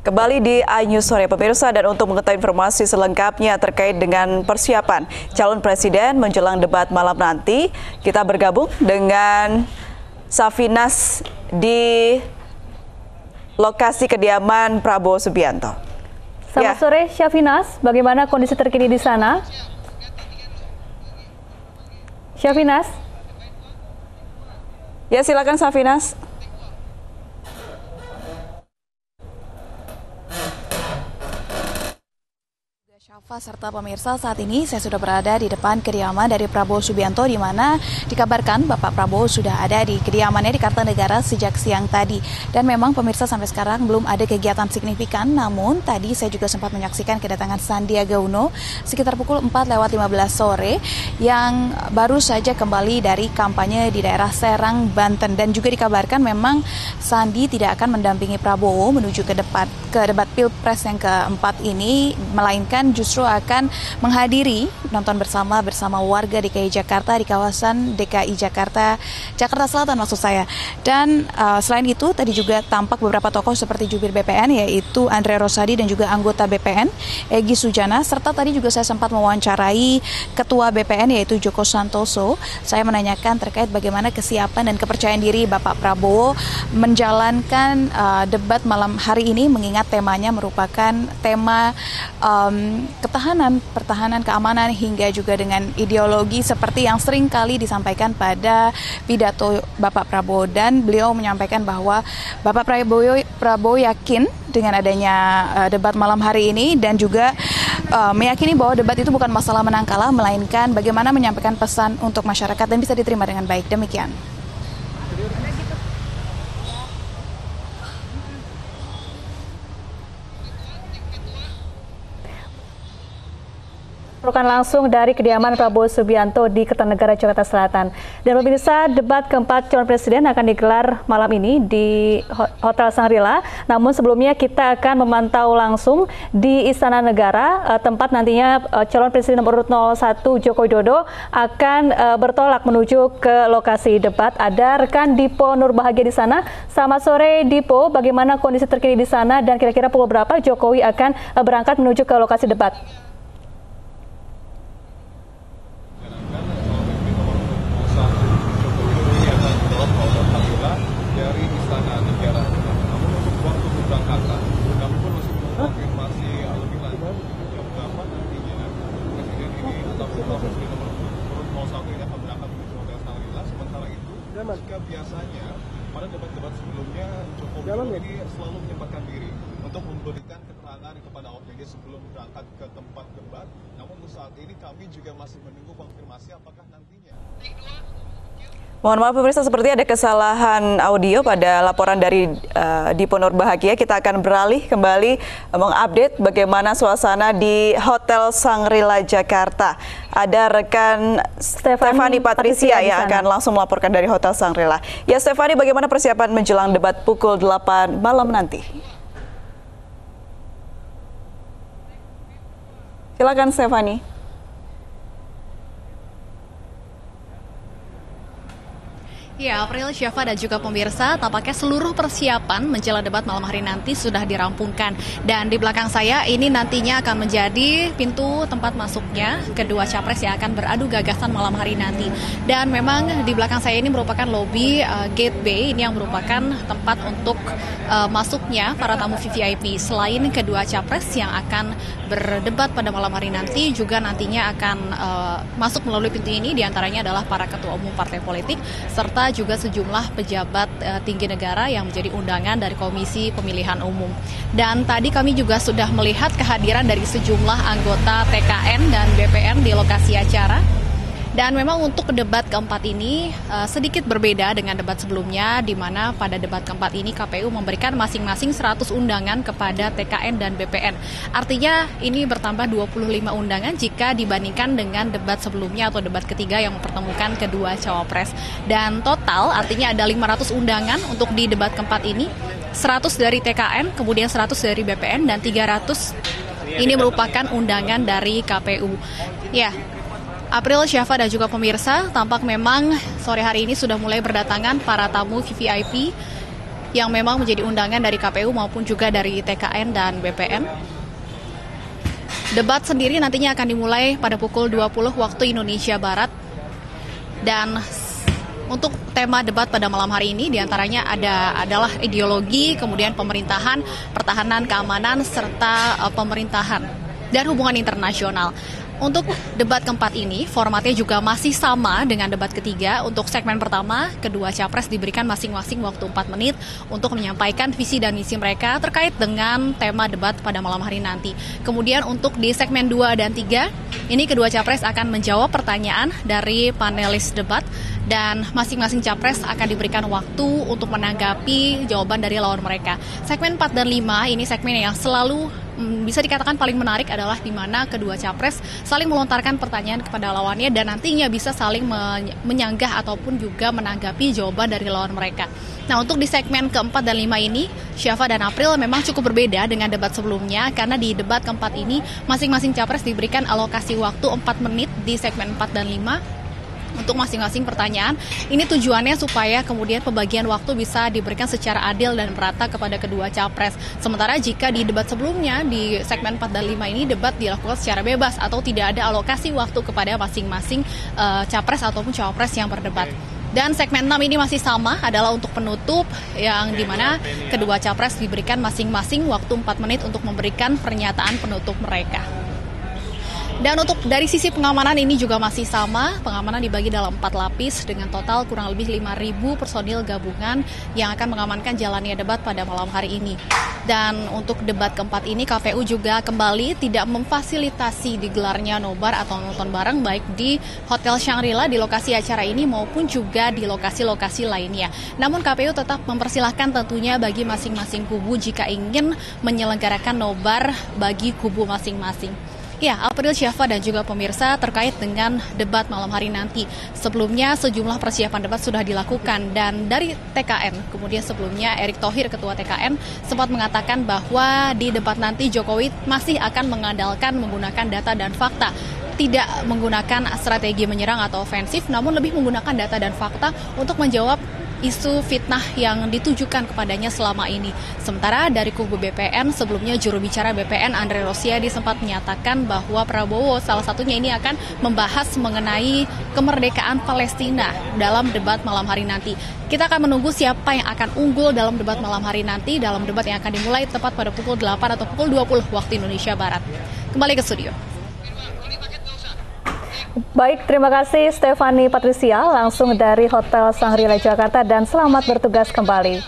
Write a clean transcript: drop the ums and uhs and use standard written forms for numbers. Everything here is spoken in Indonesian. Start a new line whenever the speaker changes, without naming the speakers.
Kembali di iNews Sore pemirsa, dan untuk mengetahui informasi selengkapnya terkait dengan persiapan calon presiden menjelang debat malam nanti, kita bergabung dengan Safinas di lokasi kediaman Prabowo Subianto.
Selamat sore Safinas, bagaimana kondisi terkini di sana? Safinas?
Ya, silakan Safinas.
Syafa serta pemirsa, saat ini saya sudah berada di depan kediaman dari Prabowo Subianto, di mana dikabarkan Bapak Prabowo sudah ada di kediamannya di Kartanegara sejak siang tadi. Dan memang pemirsa, sampai sekarang belum ada kegiatan signifikan, namun tadi saya juga sempat menyaksikan kedatangan Sandiaga Uno sekitar pukul 4:15 sore yang baru saja kembali dari kampanye di daerah Serang, Banten. Dan juga dikabarkan memang Sandi tidak akan mendampingi Prabowo menuju ke debat Pilpres yang keempat ini, melainkan justru akan menghadiri nonton bersama warga DKI Jakarta di kawasan DKI Jakarta Selatan maksud saya. Dan selain itu tadi juga tampak beberapa tokoh seperti jubir BPN yaitu Andre Rosadi dan juga anggota BPN Egy Sujana, serta tadi juga saya sempat mewawancarai ketua BPN yaitu Joko Santoso. Saya menanyakan terkait bagaimana kesiapan dan kepercayaan diri Bapak Prabowo menjalankan debat malam hari ini, mengingat temanya merupakan tema ketahanan, pertahanan, keamanan, hingga juga dengan ideologi seperti yang sering kali disampaikan pada pidato Bapak Prabowo. Dan beliau menyampaikan bahwa Bapak Prabowo yakin dengan adanya debat malam hari ini, dan juga meyakini bahwa debat itu bukan masalah menang kalah, melainkan bagaimana menyampaikan pesan untuk masyarakat dan bisa diterima dengan baik. Demikian.
Melaporkan langsung dari kediaman Prabowo Subianto di Kertanegara, Jakarta Selatan. Dan pemirsa, debat keempat calon presiden akan digelar malam ini di Hotel Shangri-La. Namun sebelumnya kita akan memantau langsung di Istana Negara, tempat nantinya calon presiden nomor urut 01 Joko Widodo akan bertolak menuju ke lokasi debat. Ada rekan Dipo Nurbahagia di sana. Selamat sore Dipo, bagaimana kondisi terkini di sana dan kira-kira pukul berapa Jokowi akan berangkat menuju ke lokasi debat?
Dari Istana Negara. Namun untuk waktu keberangkatan, kami pun masih mengonfirmasi lebih lanjut jam berapa nantinya presiden ini atau presiden nomor urut 01 ini akan berangkat menuju Hotel Shangri-La. Sementara itu, jika biasanya pada debat-debat sebelumnya Jokowi ini selalu menyempatkan diri untuk memberikan keterangan kepada awak media sebelum berangkat ke tempat debat. Namun untuk saat ini kami juga masih menunggu konfirmasi apakah nantinya.
Mohon maaf pemirsa, seperti ada kesalahan audio pada laporan dari Dipo Nurbahagia. Kita akan beralih kembali mengupdate bagaimana suasana di Hotel Shangri-La Jakarta. Ada rekan Stefani Patricia yang akan langsung melaporkan dari Hotel Shangri-La. Ya Stefani, bagaimana persiapan menjelang debat pukul 8 malam nanti? Silakan Stefani.
Ya, April, Syafa dan juga pemirsa, tampaknya seluruh persiapan menjelang debat malam hari nanti sudah dirampungkan. Dan di belakang saya ini nantinya akan menjadi pintu tempat masuknya kedua capres yang akan beradu gagasan malam hari nanti. Dan memang di belakang saya ini merupakan lobi Gate B, ini yang merupakan tempat untuk masuknya para tamu VVIP. Selain kedua capres yang akan berdebat pada malam hari nanti, juga nantinya akan masuk melalui pintu ini, diantaranya adalah para ketua umum partai politik, serta juga sejumlah pejabat tinggi negara yang menjadi undangan dari Komisi Pemilihan Umum. Dan tadi kami juga sudah melihat kehadiran dari sejumlah anggota TKN dan BPN di lokasi acara. Dan memang untuk debat keempat ini sedikit berbeda dengan debat sebelumnya, di mana pada debat keempat ini KPU memberikan masing-masing 100 undangan kepada TKN dan BPN. Artinya ini bertambah 25 undangan jika dibandingkan dengan debat sebelumnya atau debat ketiga yang mempertemukan kedua cawapres. Dan total artinya ada 500 undangan untuk di debat keempat ini, 100 dari TKN, kemudian 100 dari BPN, dan 300 ini merupakan undangan dari KPU. Ya, April, Syafa dan juga pemirsa, tampak memang sore hari ini sudah mulai berdatangan para tamu VVIP yang memang menjadi undangan dari KPU maupun juga dari TKN dan BPN. Debat sendiri nantinya akan dimulai pada pukul 20 waktu Indonesia Barat. Dan untuk tema debat pada malam hari ini diantaranya adalah ideologi, kemudian pemerintahan, pertahanan, keamanan, serta pemerintahan dan hubungan internasional. Untuk debat keempat ini, formatnya juga masih sama dengan debat ketiga. Untuk segmen pertama, kedua capres diberikan masing-masing waktu 4 menit untuk menyampaikan visi dan misi mereka terkait dengan tema debat pada malam hari nanti. Kemudian untuk di segmen 2 dan 3, ini kedua capres akan menjawab pertanyaan dari panelis debat dan masing-masing capres akan diberikan waktu untuk menanggapi jawaban dari lawan mereka. Segmen 4 dan 5 ini segmen yang selalu bisa dikatakan paling menarik adalah di mana kedua capres saling melontarkan pertanyaan kepada lawannya dan nantinya bisa saling menyanggah ataupun juga menanggapi jawaban dari lawan mereka. Nah, untuk di segmen keempat dan 5 ini, Syafa dan April memang cukup berbeda dengan debat sebelumnya karena di debat keempat ini masing-masing capres diberikan alokasi waktu 4 menit di segmen 4 dan 5 untuk masing-masing pertanyaan. Ini tujuannya supaya kemudian pembagian waktu bisa diberikan secara adil dan merata kepada kedua capres. Sementara jika di debat sebelumnya, di segmen 4 dan 5 ini debat dilakukan secara bebas atau tidak ada alokasi waktu kepada masing-masing capres ataupun cawapres yang berdebat. Dan segmen 6 ini masih sama, adalah untuk penutup yang dimana kedua capres diberikan masing-masing waktu 4 menit untuk memberikan pernyataan penutup mereka. Dan untuk dari sisi pengamanan ini juga masih sama, pengamanan dibagi dalam 4 lapis dengan total kurang lebih 5.000 personil gabungan yang akan mengamankan jalannya debat pada malam hari ini. Dan untuk debat keempat ini KPU juga kembali tidak memfasilitasi digelarnya nobar atau nonton bareng baik di Hotel Shangri-La di lokasi acara ini maupun juga di lokasi-lokasi lainnya. Namun KPU tetap mempersilahkan tentunya bagi masing-masing kubu jika ingin menyelenggarakan nobar bagi kubu masing-masing. Ya, April, Syafa dan juga pemirsa terkait dengan debat malam hari nanti. Sebelumnya sejumlah persiapan debat sudah dilakukan dan dari TKN, kemudian sebelumnya Erick Thohir Ketua TKN sempat mengatakan bahwa di debat nanti Jokowi masih akan mengandalkan menggunakan data dan fakta. Tidak menggunakan strategi menyerang atau ofensif, namun lebih menggunakan data dan fakta untuk menjawab isu fitnah yang ditujukan kepadanya selama ini. Sementara dari kubu BPN, sebelumnya juru bicara BPN Andre Rosiadi sempat menyatakan bahwa Prabowo salah satunya ini akan membahas mengenai kemerdekaan Palestina dalam debat malam hari nanti. Kita akan menunggu siapa yang akan unggul dalam debat malam hari nanti, dalam debat yang akan dimulai tepat pada pukul 8 atau pukul 20 waktu Indonesia Barat. Kembali ke studio.
Baik, terima kasih Stefani Patricia langsung dari Hotel Shangri-La Jakarta dan selamat bertugas kembali.